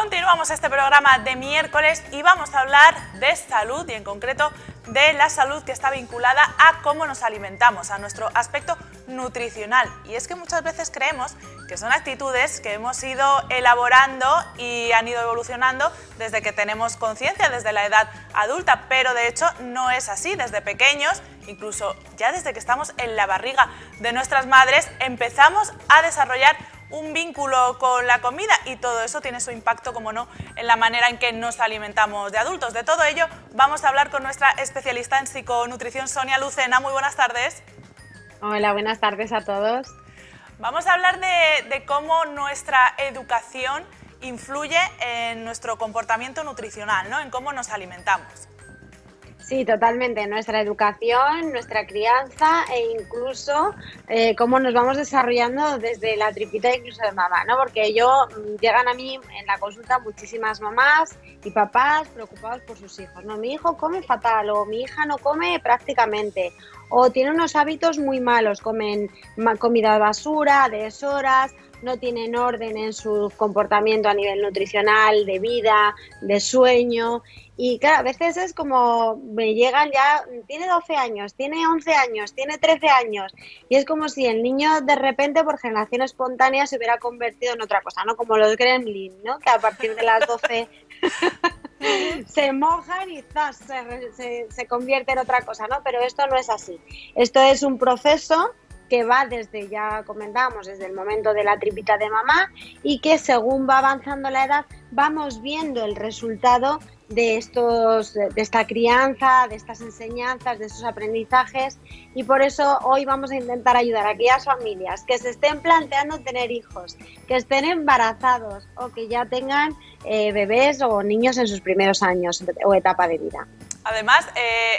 Continuamos este programa de miércoles y vamos a hablar de salud y en concreto de la salud que está vinculada a cómo nos alimentamos, a nuestro aspecto nutricional. Y es que muchas veces creemos que son actitudes que hemos ido elaborando y han ido evolucionando desde que tenemos conciencia, desde la edad adulta, pero de hecho no es así. Desde pequeños, incluso ya desde que estamos en la barriga de nuestras madres, empezamos a desarrollar un vínculo con la comida y todo eso tiene su impacto, como no, en la manera en que nos alimentamos de adultos. De todo ello vamos a hablar con nuestra especialista en psiconutrición, Sonia Lucena. Muy buenas tardes. Hola, buenas tardes a todos. Vamos a hablar de cómo nuestra educación influye en nuestro comportamiento nutricional, ¿no? En cómo nos alimentamos. Sí, totalmente. Nuestra educación, nuestra crianza e incluso cómo nos vamos desarrollando desde la tripita incluso de mamá, ¿no? Porque llegan a mí en la consulta muchísimas mamás y papás preocupados por sus hijos, ¿no? Mi hijo come fatal o mi hija no come prácticamente o tiene unos hábitos muy malos, comen comida basura, a deshoras, no tienen orden en su comportamiento a nivel nutricional, de vida, de sueño. Y claro, a veces es como me llegan ya, tiene 12 años, tiene 11 años, tiene 13 años. Y es como si el niño de repente por generación espontánea se hubiera convertido en otra cosa, ¿no? Como los gremlins, ¿no? Que a partir de las 12 se mojan y ¡zas! Se convierte en otra cosa, ¿no? Pero esto no es así. Esto es un proceso que va desde, ya comentábamos, desde el momento de la tripita de mamá y que según va avanzando la edad vamos viendo el resultado de esta crianza, de estas enseñanzas, de estos aprendizajes y por eso hoy vamos a intentar ayudar a aquellas familias que se estén planteando tener hijos, que estén embarazados o que ya tengan bebés o niños en sus primeros años o etapa de vida. Además,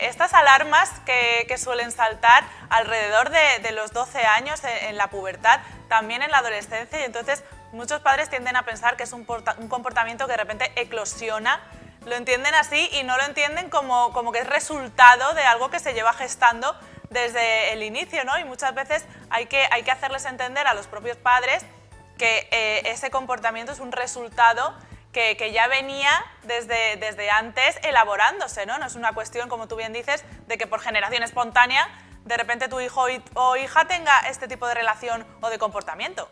estas alarmas que suelen saltar alrededor de los 12 años en la pubertad, también en la adolescencia, y entonces muchos padres tienden a pensar que es un comportamiento que de repente eclosiona, lo entienden así y no lo entienden como que es resultado de algo que se lleva gestando desde el inicio, ¿no? Y muchas veces hay que hacerles entender a los propios padres que ese comportamiento es un resultado que ya venía desde antes elaborándose, ¿no? No es una cuestión, como tú bien dices, de que por generación espontánea de repente tu hijo o hija tenga este tipo de relación o de comportamiento.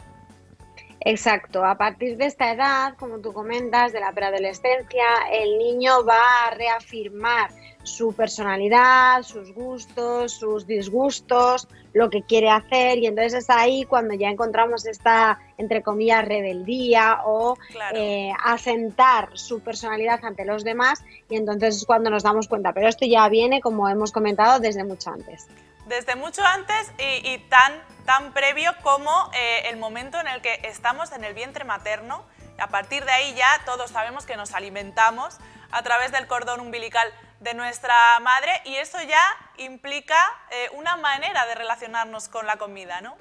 Exacto, a partir de esta edad, como tú comentas, de la preadolescencia, el niño va a reafirmar su personalidad, sus gustos, sus disgustos, lo que quiere hacer y entonces es ahí cuando ya encontramos esta, entre comillas, rebeldía o Claro. asentar su personalidad ante los demás y entonces es cuando nos damos cuenta, pero esto ya viene, como hemos comentado, desde mucho antes. Desde mucho antes y tan previo como el momento en el que estamos en el vientre materno. A partir de ahí ya todos sabemos que nos alimentamos a través del cordón umbilical de nuestra madre y eso ya implica una manera de relacionarnos con la comida, ¿no?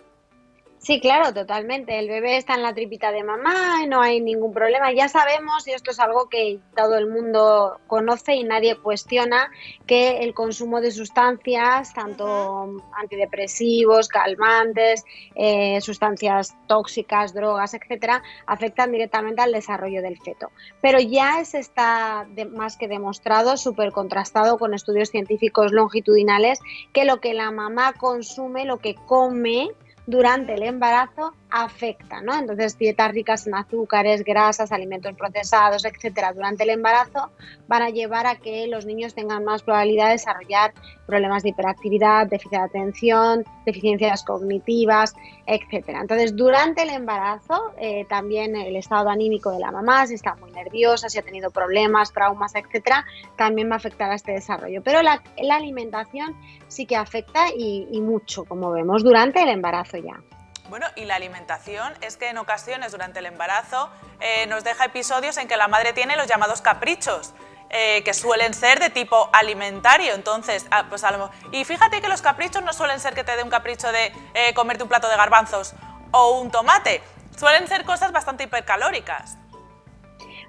Sí, claro, totalmente. El bebé está en la tripita de mamá y no hay ningún problema. Ya sabemos, y esto es algo que todo el mundo conoce y nadie cuestiona, que el consumo de sustancias, tanto antidepresivos, calmantes, sustancias tóxicas, drogas, etcétera, afectan directamente al desarrollo del feto. Pero ya está más que demostrado, súper contrastado con estudios científicos longitudinales, que lo que la mamá consume, lo que come durante el embarazo afecta, ¿no? Entonces, dietas ricas en azúcares, grasas, alimentos procesados, etcétera, durante el embarazo van a llevar a que los niños tengan más probabilidad de desarrollar problemas de hiperactividad, déficit de atención, deficiencias cognitivas, etcétera. Entonces, durante el embarazo, también el estado anímico de la mamá, si está muy nerviosa, si ha tenido problemas, traumas, etcétera, también va a afectar a este desarrollo. Pero la alimentación sí que afecta y mucho, como vemos, durante el embarazo ya. Bueno, y la alimentación es que en ocasiones durante el embarazo nos deja episodios en que la madre tiene los llamados caprichos, que suelen ser de tipo alimentario. Entonces, pues y fíjate que los caprichos no suelen ser que te dé un capricho de comerte un plato de garbanzos o un tomate, suelen ser cosas bastante hipercalóricas.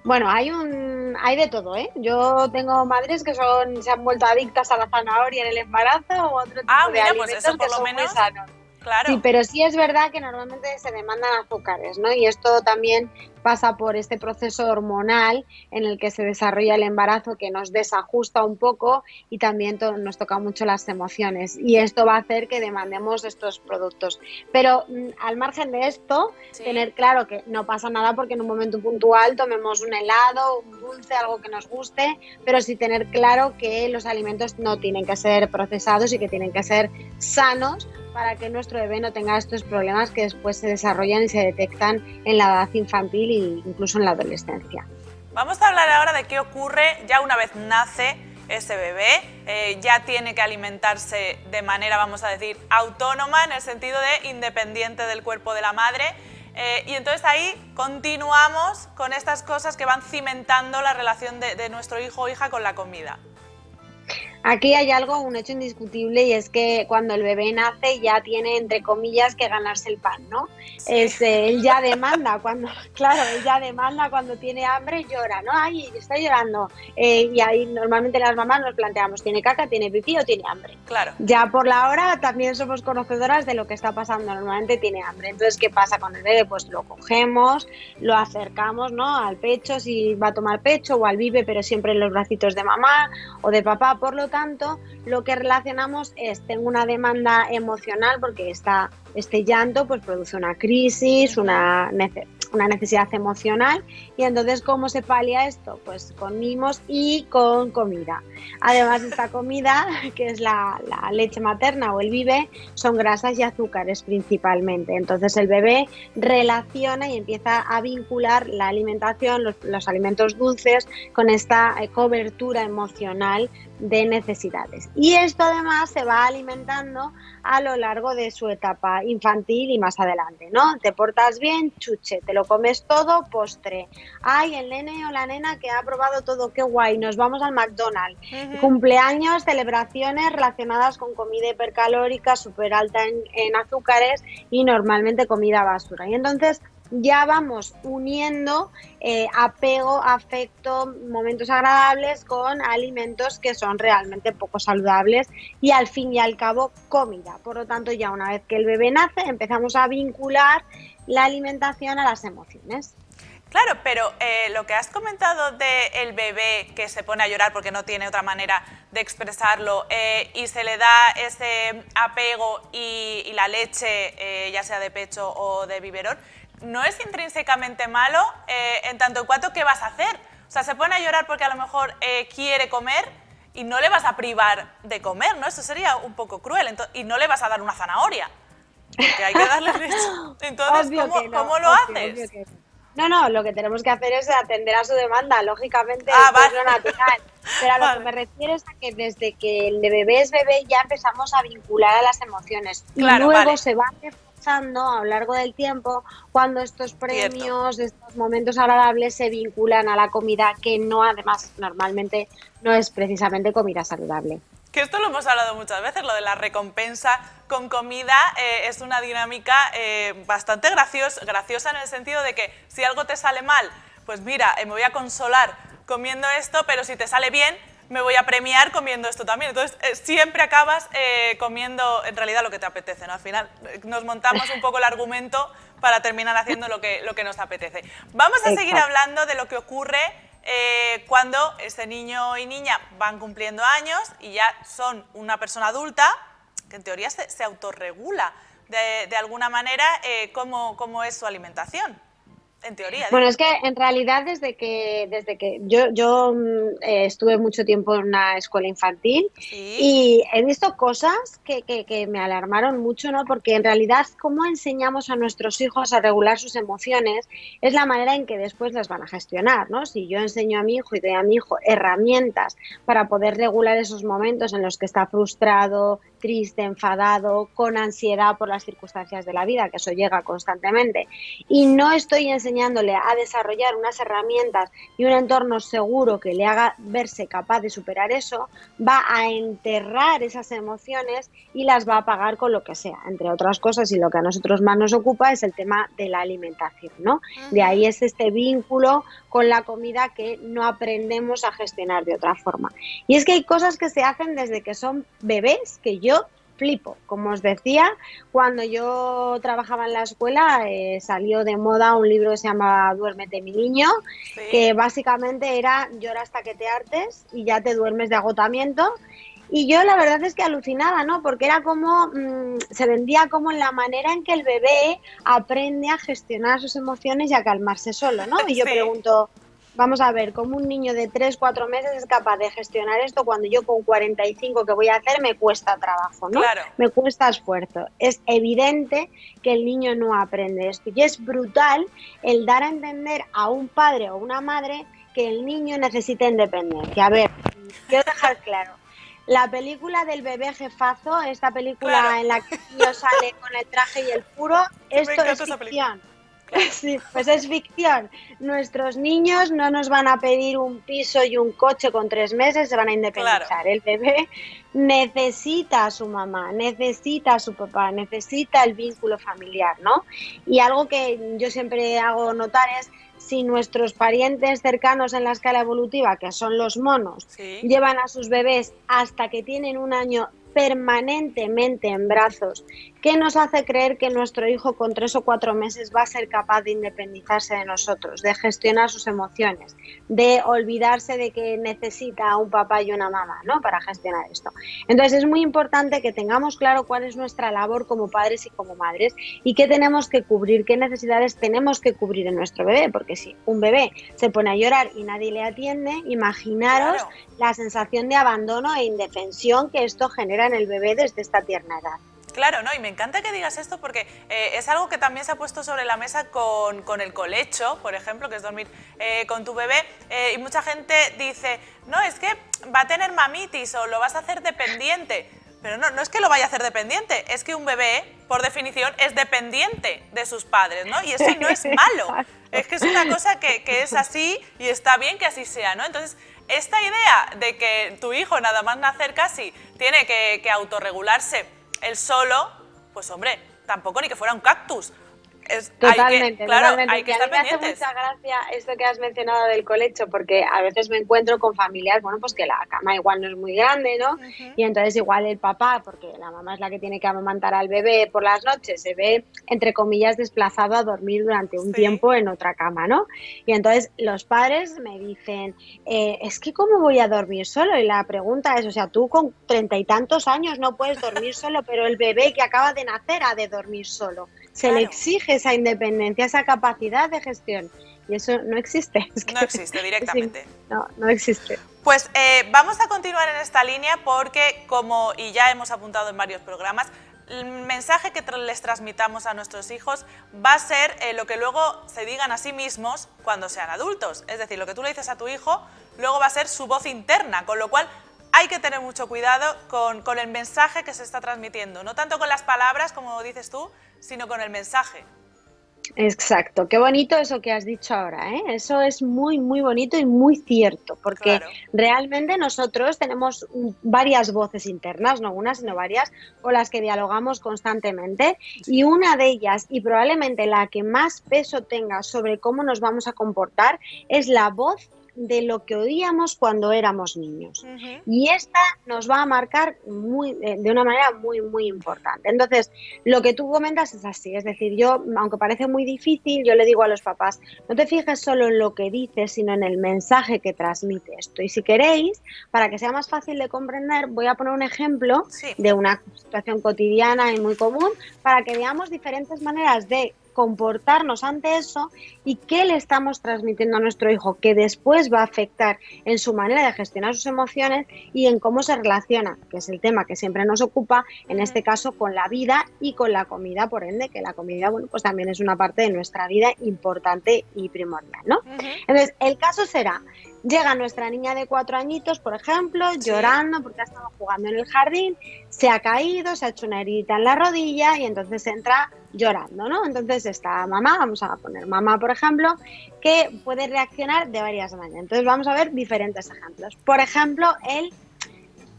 Bueno, hay de todo, ¿eh? Yo tengo madres que se han vuelto adictas a la zanahoria en el embarazo o otro tipo de alimentos pues eso por que lo son menos muy sanos. Claro. Sí, pero sí es verdad que normalmente se demandan azúcares, ¿no? Y esto también pasa por este proceso hormonal en el que se desarrolla el embarazo, que nos desajusta un poco y también nos toca mucho las emociones. Y esto va a hacer que demandemos estos productos. Pero al margen de esto, Sí. tener claro que no pasa nada porque en un momento puntual tomemos un helado, un dulce, algo que nos guste, pero sí tener claro que los alimentos no tienen que ser procesados y que tienen que ser sanos para que nuestro bebé no tenga estos problemas que después se desarrollan y se detectan en la edad infantil e incluso en la adolescencia. Vamos a hablar ahora de qué ocurre ya una vez nace ese bebé, ya tiene que alimentarse de manera, vamos a decir, autónoma, en el sentido de independiente del cuerpo de la madre. Y entonces ahí continuamos con estas cosas que van cimentando la relación de nuestro hijo o hija con la comida. Aquí hay algo, un hecho indiscutible, y es que cuando el bebé nace ya tiene, entre comillas, que ganarse el pan, ¿no? Sí. Él ya demanda él ya demanda cuando tiene hambre, llora, ¿no? Ay, está llorando. Y ahí normalmente las mamás nos planteamos, ¿tiene caca, tiene pipí o tiene hambre? Claro. Ya por la hora también somos conocedoras de lo que está pasando, normalmente tiene hambre. Entonces, ¿qué pasa con el bebé? Pues lo cogemos, lo acercamos, ¿no? Al pecho, si va a tomar pecho, o al bibe, pero siempre en los bracitos de mamá o de papá. Por lo tanto, lo que relacionamos es, tengo una demanda emocional porque este llanto pues produce una crisis, una necesidad emocional, y entonces ¿cómo se palia esto? Pues con mimos y con comida. Además, esta comida, que es la leche materna o el bibe, son grasas y azúcares principalmente. Entonces el bebé relaciona y empieza a vincular la alimentación, los alimentos dulces, con esta cobertura emocional de necesidades. Y esto además se va alimentando a lo largo de su etapa infantil y más adelante, ¿no? Te portas bien, chuche, te lo comes todo, postre. Ay, el nene o la nena que ha probado todo, qué guay, nos vamos al McDonald's. Cumpleaños, celebraciones relacionadas con comida hipercalórica, súper alta en azúcares y normalmente comida basura. Y entonces ya vamos uniendo apego, afecto, momentos agradables con alimentos que son realmente poco saludables y al fin y al cabo comida. Por lo tanto, ya una vez que el bebé nace, empezamos a vincular la alimentación a las emociones. Claro, pero lo que has comentado del bebé que se pone a llorar porque no tiene otra manera de expresarlo y se le da ese apego y la leche, ya sea de pecho o de biberón, ¿no es intrínsecamente malo en tanto en cuanto qué vas a hacer? O sea, se pone a llorar porque a lo mejor quiere comer y no le vas a privar de comer, ¿no? Eso sería un poco cruel. Y no le vas a dar una zanahoria, porque hay que darle leche. Entonces, ¿cómo lo haces? No, lo que tenemos que hacer es atender a su demanda, lógicamente, vale. es lo natural. Pero a lo que me refiero es a que desde que el bebé es bebé ya empezamos a vincular a las emociones. Claro, y luego se va reforzando a lo largo del tiempo cuando estos premios, estos momentos agradables se vinculan a la comida, que no, además, normalmente no es precisamente comida saludable. Que esto lo hemos hablado muchas veces, lo de la recompensa con comida es una dinámica bastante graciosa en el sentido de que si algo te sale mal, pues mira, me voy a consolar comiendo esto, pero si te sale bien, me voy a premiar comiendo esto también. Entonces, siempre acabas comiendo en realidad lo que te apetece, ¿no? Al final nos montamos un poco el argumento para terminar haciendo lo que nos apetece. Vamos a seguir hablando de lo que ocurre cuando este niño y niña van cumpliendo años y ya son una persona adulta, que en teoría se autorregula de alguna manera cómo es su alimentación. En teoría. Bueno, es que en realidad desde que yo estuve mucho tiempo en una escuela infantil, ¿Sí? Y he visto cosas que me alarmaron mucho, ¿no? Porque en realidad cómo enseñamos a nuestros hijos a regular sus emociones es la manera en que después las van a gestionar, ¿no? Si yo enseño a mi hijo y doy a mi hijo herramientas para poder regular esos momentos en los que está frustrado, triste, enfadado, con ansiedad por las circunstancias de la vida, que eso llega constantemente, y no estoy enseñándole a desarrollar unas herramientas y un entorno seguro que le haga verse capaz de superar eso, va a enterrar esas emociones y las va a pagar con lo que sea, entre otras cosas, y lo que a nosotros más nos ocupa es el tema de la alimentación, ¿no? De ahí es este vínculo con la comida que no aprendemos a gestionar de otra forma. Y es que hay cosas que se hacen desde que son bebés que yo flipo. Como os decía, cuando yo trabajaba en la escuela salió de moda un libro que se llama Duérmete, mi niño, Sí, que básicamente era llora hasta que te hartes y ya te duermes de agotamiento. Y yo la verdad es que alucinaba, ¿no? Porque era como, se vendía como en la manera en que el bebé aprende a gestionar sus emociones y a calmarse solo, ¿no? Y yo sí, pregunto, vamos a ver, ¿cómo un niño de 3 4 meses es capaz de gestionar esto cuando yo con 45 que voy a hacer me cuesta trabajo, ¿no? claro, Me cuesta esfuerzo. Es evidente que el niño no aprende esto. Y es brutal el dar a entender a un padre o una madre que el niño necesita independencia. A ver, quiero dejar claro. La película del bebé jefazo, esta claro. película en la que el niño sale con el traje y el puro, Que me esto es encanta esa película. ficción. Claro, Sí, pues es ficción. Nuestros niños no nos van a pedir un piso y un coche con 3 meses, se van a claro. independizar. El bebé necesita a su mamá, necesita a su papá, necesita el vínculo familiar, ¿no? Y algo que yo siempre hago notar es si nuestros parientes cercanos en la escala evolutiva, que son los monos, Sí, llevan a sus bebés hasta que tienen un año permanentemente en brazos, ¿qué nos hace creer que nuestro hijo con 3 o 4 meses va a ser capaz de independizarse de nosotros, de gestionar sus emociones, de olvidarse de que necesita a un papá y una mamá, ¿no? Para gestionar esto. Entonces es muy importante que tengamos claro cuál es nuestra labor como padres y como madres y qué tenemos que cubrir, qué necesidades tenemos que cubrir en nuestro bebé, porque si un bebé se pone a llorar y nadie le atiende, imaginaros claro. la sensación de abandono e indefensión que esto genera en el bebé desde esta tierna edad. Claro, no, y me encanta que digas esto porque es algo que también se ha puesto sobre la mesa con el colecho, por ejemplo, que es dormir con tu bebé, y mucha gente dice, no, es que va a tener mamitis o lo vas a hacer dependiente. Pero no, no es que lo vaya a hacer dependiente, es que un bebé, por definición, es dependiente de sus padres, ¿no? Y eso no es malo, es que es una cosa que es así y está bien que así sea, ¿no? Entonces, esta idea de que tu hijo, nada más nacer casi, tiene que autorregularse él solo, pues hombre, tampoco ni que fuera un cactus. Totalmente, Claro, totalmente. hay que Y a mí estar me hace pendientes. mucha gracia esto que has mencionado del colecho, porque a veces me encuentro con familias, bueno, pues que la cama igual no es muy grande, ¿no? Ujú. Y entonces igual el papá, porque la mamá es la que tiene que amamantar al bebé por las noches, se ve, entre comillas, desplazado a dormir durante un Sí, tiempo en otra cama, ¿no? Y entonces los padres me dicen, es que ¿cómo voy a dormir solo? Y la pregunta es, o sea, tú con 30 y tantos años no puedes dormir solo, pero el bebé que acaba de nacer ha de dormir solo. Se le claro. exige esa independencia, esa capacidad de gestión. Y eso no existe. Es No que existe es directamente. no, no existe. Pues vamos a continuar en esta línea porque, como y ya hemos apuntado en varios programas, el mensaje que les transmitamos a nuestros hijos va a ser lo que luego se digan a sí mismos cuando sean adultos. Es decir, lo que tú le dices a tu hijo luego va a ser su voz interna, con lo cual hay que tener mucho cuidado con el mensaje que se está transmitiendo, no tanto con las palabras, como dices tú, sino con el mensaje. Exacto, qué bonito eso que has dicho ahora, ¿eh? Eso es muy, muy bonito y muy cierto, porque Claro. realmente nosotros tenemos varias voces internas, no una, sino varias, con las que dialogamos constantemente, y Sí. una de ellas, y probablemente la que más peso tenga sobre cómo nos vamos a comportar, es la voz de lo que oíamos cuando éramos niños. Ujú. Y esta nos va a marcar de una manera muy, muy importante. Entonces, lo que tú comentas es así, es decir, yo, aunque parece muy difícil, yo le digo a los papás, no te fijes solo en lo que dices, sino en el mensaje que transmite esto. Y si queréis, para que sea más fácil de comprender, voy a poner un ejemplo Sí. de una situación cotidiana y muy común para que veamos diferentes maneras de comportarnos ante eso y qué le estamos transmitiendo a nuestro hijo que después va a afectar en su manera de gestionar sus emociones y en cómo se relaciona, que es el tema que siempre nos ocupa, en Ujú. este caso con la vida y con la comida, por ende, que la comida, bueno, pues también es una parte de nuestra vida importante y primordial, ¿no? Ujú. Entonces, el caso será, llega nuestra niña de 4 añitos, por ejemplo, Sí. llorando porque ha estado jugando en el jardín, se ha caído, se ha hecho una herida en la rodilla y entonces entra llorando, ¿no? Entonces esta mamá, vamos a poner mamá, por ejemplo, que puede reaccionar de varias maneras. Entonces vamos a ver diferentes ejemplos. Por ejemplo, el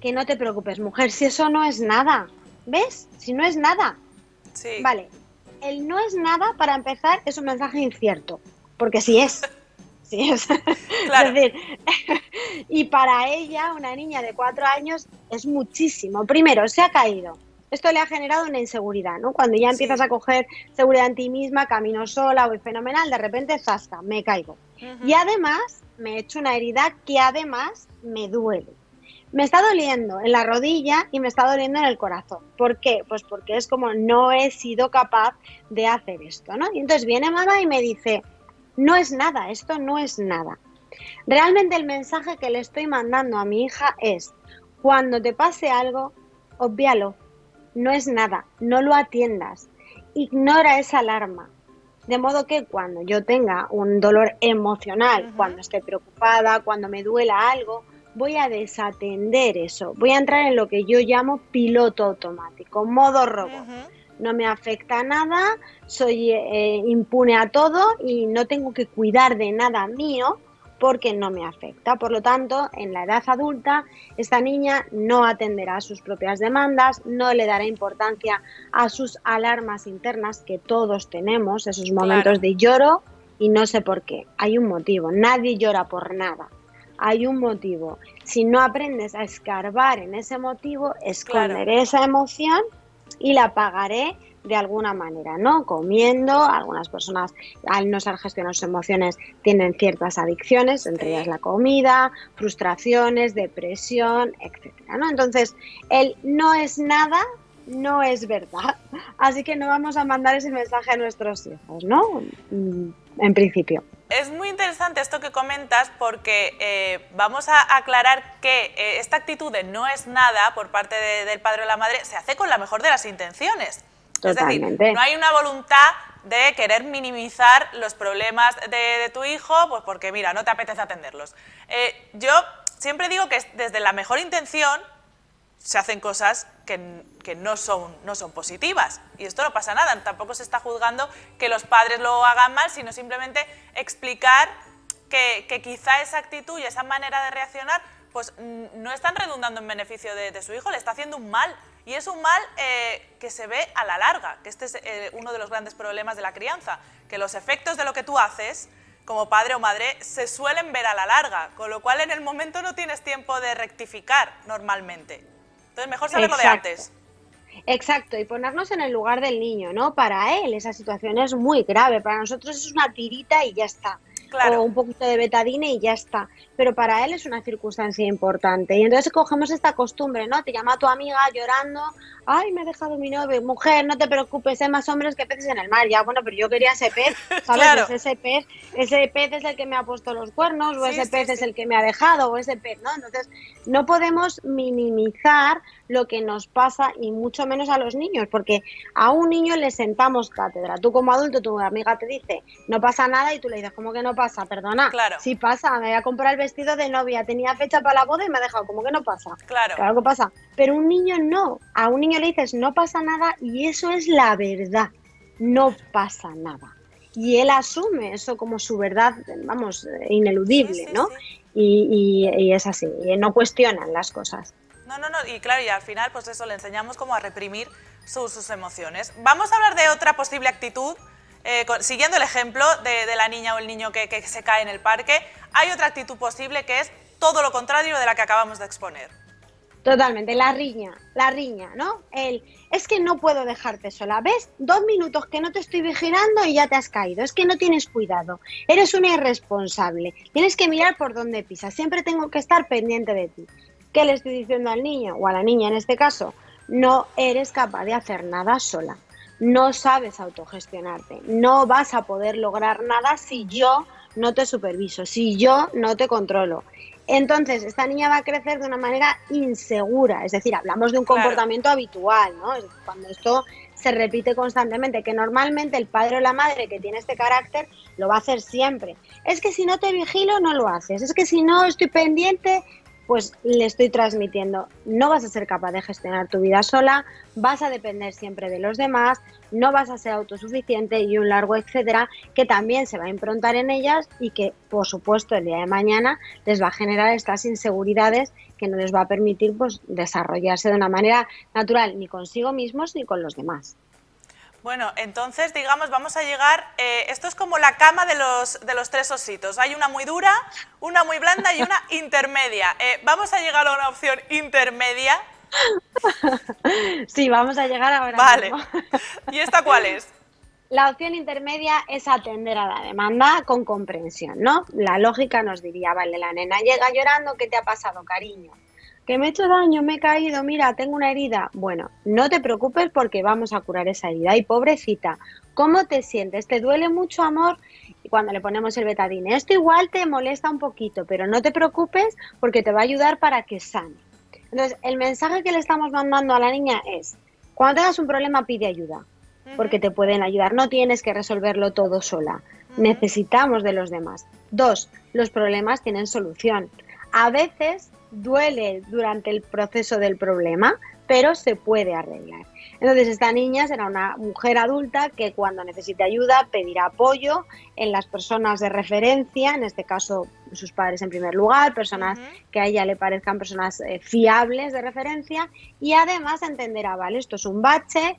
que no te preocupes, mujer, si eso no es nada, ¿ves? Si no es nada, Sí. vale. El no es nada, para empezar, es un mensaje incierto, porque sí es. Sí es. Es Claro. decir, y para ella, una niña de 4 años, es muchísimo. Primero, se ha caído. esto le ha generado una inseguridad, ¿no? Cuando ya empiezas Sí. a coger seguridad en ti misma, camino sola, voy fenomenal, de repente, zasca, me caigo. Y Ujú. además me he hecho una herida que además me duele. Me está doliendo en la rodilla y me está doliendo en el corazón. ¿Por qué? Pues porque es como no he sido capaz de hacer esto, ¿no? Y entonces viene mamá y me dice, no es nada, esto no es nada. Realmente el mensaje que le estoy mandando a mi hija es, cuando te pase algo, obvíalo, no es nada, no lo atiendas, ignora esa alarma. De modo que cuando yo tenga un dolor emocional, Ujú. cuando esté preocupada, cuando me duela algo, voy a desatender eso. Voy a entrar en lo que yo llamo piloto automático, modo robot. Ujú. No me afecta nada, soy impune a todo y no tengo que cuidar de nada mío porque no me afecta. Por lo tanto, en la edad adulta, esta niña no atenderá a sus propias demandas, no le dará importancia a sus alarmas internas que todos tenemos, esos Claro, momentos de lloro y no sé por qué. Hay un motivo, nadie llora por nada. Hay un motivo. Si no aprendes a escarbar en ese motivo, claro. esconderé esa emoción y la pagaré de alguna manera, ¿no? Comiendo, algunas personas al no saber gestionar sus emociones tienen ciertas adicciones, entre ellas Sí. la comida, frustraciones, depresión, etcétera, ¿no? Entonces, el no es nada no es verdad. Así que no vamos a mandar ese mensaje a nuestros hijos, ¿no? En principio. Es muy interesante esto que comentas porque vamos a aclarar que esta actitud de no es nada por parte del padre o la madre se hace con la mejor de las intenciones. Es decir, no Totalmente. hay una voluntad de querer minimizar los problemas de tu hijo, pues porque mira, no te apetece atenderlos. Yo siempre digo que desde la mejor intención se hacen cosas que no son positivas. Y esto no pasa nada, tampoco se está juzgando que los padres lo hagan mal, sino simplemente explicar que quizá esa actitud y esa manera de reaccionar pues no están redundando en beneficio de su hijo, le está haciendo un mal. Y es un mal que se ve a la larga, que este es uno de los grandes problemas de la crianza, que los efectos de lo que tú haces como padre o madre se suelen ver a la larga, con lo cual en el momento no tienes tiempo de rectificar normalmente. Entonces, mejor saberlo de Exacto. antes. Exacto, y ponernos en el lugar del niño, ¿no? Para él esa situación es muy grave, para nosotros es una tirita y ya está, o Claro, un poquito de betadine y ya está, pero para él es una circunstancia importante. Y entonces cogemos esta costumbre, ¿no? Te llama tu amiga llorando, ay, me ha dejado mi novio, mujer, no te preocupes, hay más hombres que peces en el mar, ya, bueno, pero yo quería ese pez, ¿sabes? claro. Es ese pez es el que me ha puesto los cuernos, o Sí, ese sí, pez es sí. el que me ha dejado, o ese pez, ¿no? Entonces, no podemos minimizar lo que nos pasa y mucho menos a los niños, porque a un niño le sentamos cátedra. Tú como adulto, tu amiga te dice, no pasa nada y tú le dices, ¿cómo que no pasa? Perdona, Claro, sí pasa, me voy a comprar el vestido de novia, tenía fecha para la boda y me ha dejado, ¿cómo que no pasa? claro. Claro que pasa, pero un niño no, a un niño le dices, no pasa nada y eso es la verdad, no pasa nada. Y él asume eso como su verdad, vamos, Sí, ineludible, sí, ¿no? sí. Y es así, y no cuestionan las cosas. No, no, no. Y claro, y al final, pues eso, le enseñamos cómo a reprimir sus emociones. Vamos a hablar de otra posible actitud. Siguiendo el ejemplo de la niña o el niño que se cae en el parque, hay otra actitud posible que es todo lo contrario de la que acabamos de exponer. Totalmente, la riña, ¿no? Es que no puedo dejarte sola. ¿Ves? 2 minutos que no te estoy vigilando y ya te has caído. Es que no tienes cuidado. Eres una irresponsable. Tienes que mirar por dónde pisas. Siempre tengo que estar pendiente de ti. ¿Qué le estoy diciendo al niño o a la niña en este caso? No eres capaz de hacer nada sola. No sabes autogestionarte. No vas a poder lograr nada si yo no te superviso, si yo no te controlo. Entonces, esta niña va a crecer de una manera insegura, es decir, hablamos de un Claro, comportamiento habitual, ¿no? Cuando esto se repite constantemente, que normalmente el padre o la madre que tiene este carácter lo va a hacer siempre. Es que si no te vigilo, no lo haces. Es que si no estoy pendiente, pues le estoy transmitiendo, no vas a ser capaz de gestionar tu vida sola, vas a depender siempre de los demás, no vas a ser autosuficiente y un largo etcétera que también se va a improntar en ellas y que, por supuesto, el día de mañana les va a generar estas inseguridades que no les va a permitir pues, desarrollarse de una manera natural ni consigo mismos ni con los demás. bueno, entonces, digamos, vamos a llegar... esto es como la cama de los tres ositos. Hay una muy dura, una muy blanda y una intermedia. Vamos a llegar a una opción intermedia, Sí, vamos a llegar ahora Vale. mismo. ¿Y esta cuál es? La opción intermedia es atender a la demanda con comprensión, ¿no? La lógica nos diría, vale, la nena llega llorando, ¿qué te ha pasado, cariño? Que me he hecho daño, me he caído, mira, tengo una herida. Bueno, no te preocupes porque vamos a curar esa herida. Y pobrecita, ¿cómo te sientes? ¿Te duele mucho, amor? Y cuando le ponemos el betadine, esto igual te molesta un poquito, pero no te preocupes porque te va a ayudar para que sane. Entonces, el mensaje que le estamos mandando a la niña es, cuando tengas un problema, pide ayuda porque te pueden ayudar. No tienes que resolverlo todo sola. Necesitamos de los demás. 2, los problemas tienen solución. A veces duele durante el proceso del problema, pero se puede arreglar. Entonces, esta niña será una mujer adulta que cuando necesite ayuda pedirá apoyo en las personas de referencia, en este caso sus padres en primer lugar, personas que a ella le parezcan personas fiables de referencia, y además entenderá, vale, esto es un bache,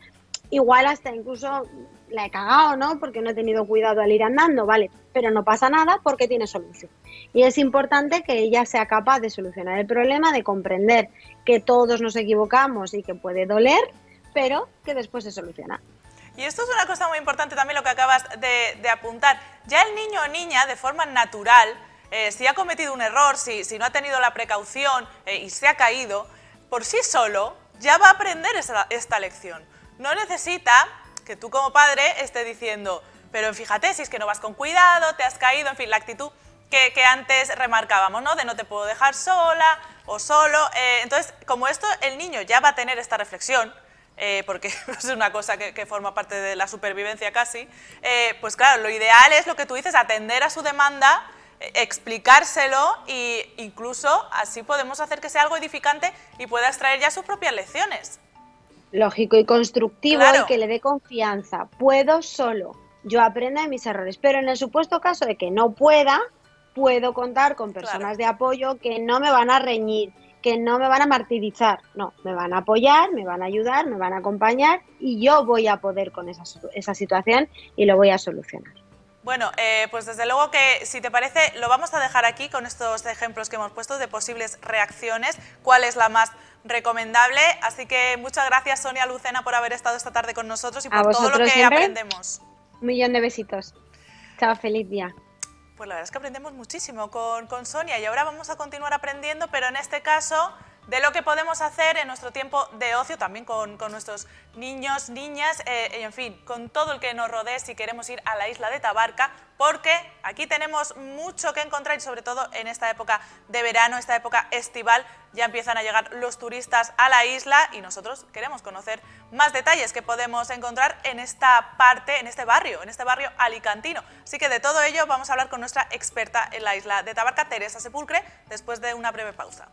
igual hasta incluso la he cagado, ¿no? Porque no he tenido cuidado al ir andando, vale, pero no pasa nada porque tiene solución. Y es importante que ella sea capaz de solucionar el problema, de comprender que todos nos equivocamos y que puede doler, pero que después se soluciona. Y esto es una cosa muy importante también lo que acabas de apuntar. Ya el niño o niña, de forma natural, si ha cometido un error, si no ha tenido la precaución y se ha caído, por sí solo ya va a aprender esta lección. No necesita que tú como padre estés diciendo, pero fíjate, si es que no vas con cuidado, te has caído, en fin, la actitud que antes remarcábamos, ¿no? De no te puedo dejar sola o solo. Entonces, como esto, el niño ya va a tener esta reflexión, porque es una cosa que forma parte de la supervivencia casi, pues claro, lo ideal es lo que tú dices, atender a su demanda, explicárselo e incluso así podemos hacer que sea algo edificante y pueda extraer ya sus propias lecciones. Lógico y constructivo, Claro. y que le dé confianza. Puedo solo, yo aprendo de mis errores, pero en el supuesto caso de que no pueda, puedo contar con personas de apoyo que no me van a reñir, que no me van a martirizar, no, me van a apoyar, me van a ayudar, me van a acompañar y yo voy a poder con esa situación y lo voy a solucionar. Bueno, pues desde luego que, si te parece, lo vamos a dejar aquí con estos ejemplos que hemos puesto de posibles reacciones, cuál es la más recomendable. Así que muchas gracias, Sonia Lucena, por haber estado esta tarde con nosotros y por todo lo que siempre, aprendemos. Un millón de besitos. Chao, feliz día. Pues la verdad es que aprendemos muchísimo con Sonia y ahora vamos a continuar aprendiendo, pero en este caso de lo que podemos hacer en nuestro tiempo de ocio, también con nuestros niños, niñas, y en fin, con todo el que nos rodee si queremos ir a la isla de Tabarca, porque aquí tenemos mucho que encontrar y sobre todo en esta época de verano, esta época estival, ya empiezan a llegar los turistas a la isla y nosotros queremos conocer más detalles que podemos encontrar en esta parte, en este barrio alicantino. Así que de todo ello vamos a hablar con nuestra experta en la isla de Tabarca, Teresa Sepulcre, después de una breve pausa.